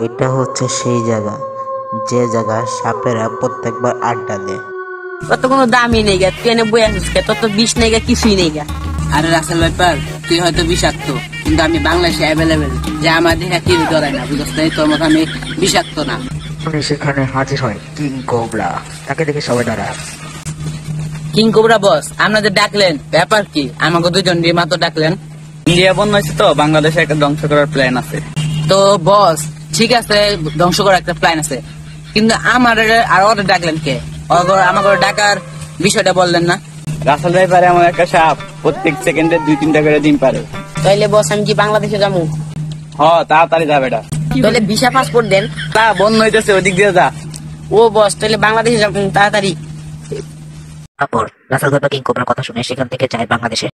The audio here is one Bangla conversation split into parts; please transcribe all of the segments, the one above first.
এটা হচ্ছে সেই জায়গা যে জায়গা সাপেরা প্রত্যেকবার আড্ডা দেয়। তোর তো কোনো দামই নেই গা, তুই এনে বই আসিস কে? তোর তো বিষ নেই গা, কিছুই নেই গা। আরে রাসেল ব্যাপার, তুই হয়তো বিষাক্ত, কিন্তু আমি বাংলাদেশে অ্যাভেলেবেল, যে আমার দেখা টিভি ধরায় না, বুঝতে তোর মতো আমি বিষাক্ত না। সেখানে হাজির হয় কিং কোবরা, তাকে দেখে সবাই দাঁড়ায়। কিং কোবরা বস, আপনাদের ডাকলেন, ব্যাপার কি? আমাকে দুজন দিয়ে মাত্র ডাকলেন। ইন্ডিয়া বন্ধ হয়েছে তো, বাংলাদেশে একটা ধ্বংস করার প্ল্যান আছে। তো বস ঠিক আছে, ধ্বংস করার একটা প্ল্যান আছে, কিন্তু আমার আর ওদের ডাকলেন কে? আমাকে ডাকার বিষয়টা বললেন না। রাসেল ভাই পারে এমন একটা সাপ, প্রত্যেক সেকেন্ডে 2-3টা করে ডিম পারে। তাইলে বস আমি কি বাংলাদেশে যাবো? তাড়াতাড়ি যাবে এটা। তাহলে ভিসা পাসপোর্ট দেন। তা বন্ধ হইতেছে, ওদিক দিয়ে যা। ও বস, তাহলে বাংলাদেশে যাবো তাড়াতাড়ি। তারপর রাসেল ভাইপার কিং কোবরার কথা শুনে সেখান থেকে যায় বাংলাদেশে।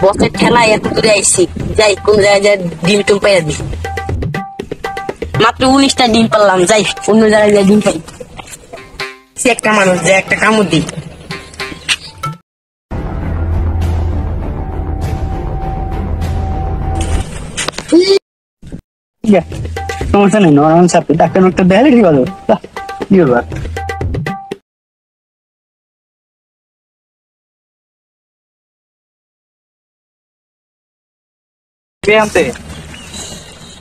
বসের ঠেলায় এত দূরে আইসি, যাই কোন জায়গায় ডিম টুম পাইয়া দি। মাত্র 19টা ডিম পারলাম, যাই অন্য জায়গায় যাই ডিম পাই। সে একটা মানুষ যে একটা কামড় দিই। সমস্যা নেই, নরমাল সাপ, ডাক্তার ডাক্তার দেখালে ঠিক হলো। কি হলো? কে আনতে?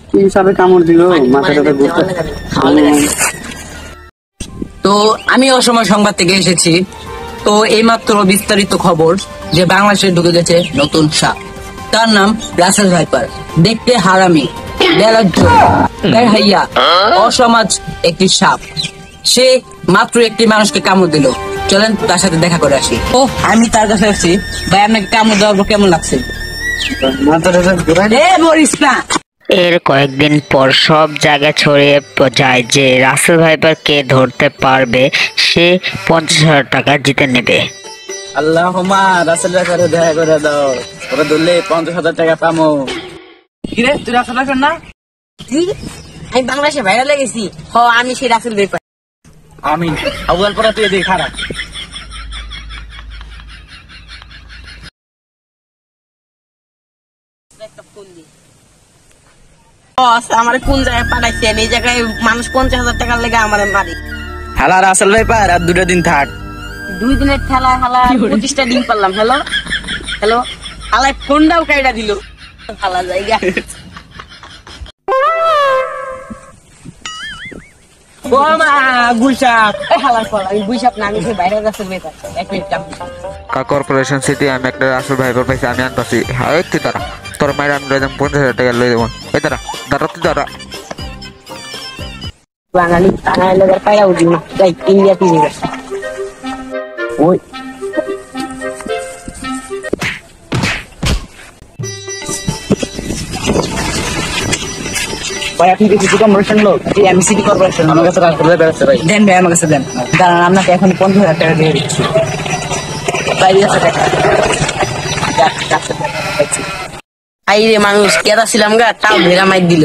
কি সাপে কামড় দিল, মাথাটা ঘুরতে। তো আমি অসময় সংবাদ থেকে এসেছি। তো এইমাত্র বিস্তারিত খবর যে বাংলাদেশে ঢুকে গেছে নতুন সাপ, তার নাম রাসেল ভাইপার। দেখতে হারামি, হাইয়া, অসমাজ একটি সাপ। সে মাত্র একটি মানুষকে কামড় দিল। চলেন তার সাথে দেখা করে আসি। ও আমি তার কাছে আসছি। ভাই আপনাকে কামড় দেওয়ার পর কেমন লাগছে? মরিস না। এর কয়েকদিন পর সব জায়গায় ছড়িয়ে যায় যে রাসেল ভাইপারকে ধরতে পারবে সে 50,000 টাকা জিতে নেবে। আল্লাহুম্মা রাসেল ভাইপারে দেখা করে দাও, ওরা ধরলে 50,000 টাকা পামো। কিরে তুই রাসেল ভাইপার না? কি? আমি বাংলাদেশে ভাইরাল গেছি। আমি সেই রাসেল ভাইপার। আমি আউয়াল পড়া তুই এদিকে খারাপ। বস আমার কোন জায়গায় পাঠাইছেন? এই জায়গায় মানুষ 50,000 টাকার লেগে আমার মারি। হালা রাসেল ভাইপার, আর 2 দিন থাক। 2 দিনের ঠেলা হালা 25টা ডিম পারলাম। হ্যালো হ্যালো, হালাই ফোনটাও কাইটা দিল। হালা জায়গা কর্পোরেশন সিটি আমি একটা রাসেল ভাইপার পাইছি, আমি আনতাছি। হ্যাঁ তুই দাঁড়া, তোর মায়ের আমি 50,000 টাকা লই দেবো। এই দাঁড়া দাঁড়া তুই দাঁড়া। বাঙালি বাঙালি লোকের পায়রা উঠি না, যাই ইন্ডিয়া টিভি ওই ভাই আপনি কি সিটি কর্পোরেশন লোক? জি আমি সিটি কর্পোরেশন। আমার কাছে রাসেল ভাইপার আছে ভাই। দেন ভাই, আমার কাছে দেন। দাঁড়ান, আপনাকে এখন 50,000 টাকা দিয়ে দিচ্ছি। বাইরে আছে টাকা। আইরে মানুষ কেদা ছিলাম গা, তাও ভেড়া মাইর দিল।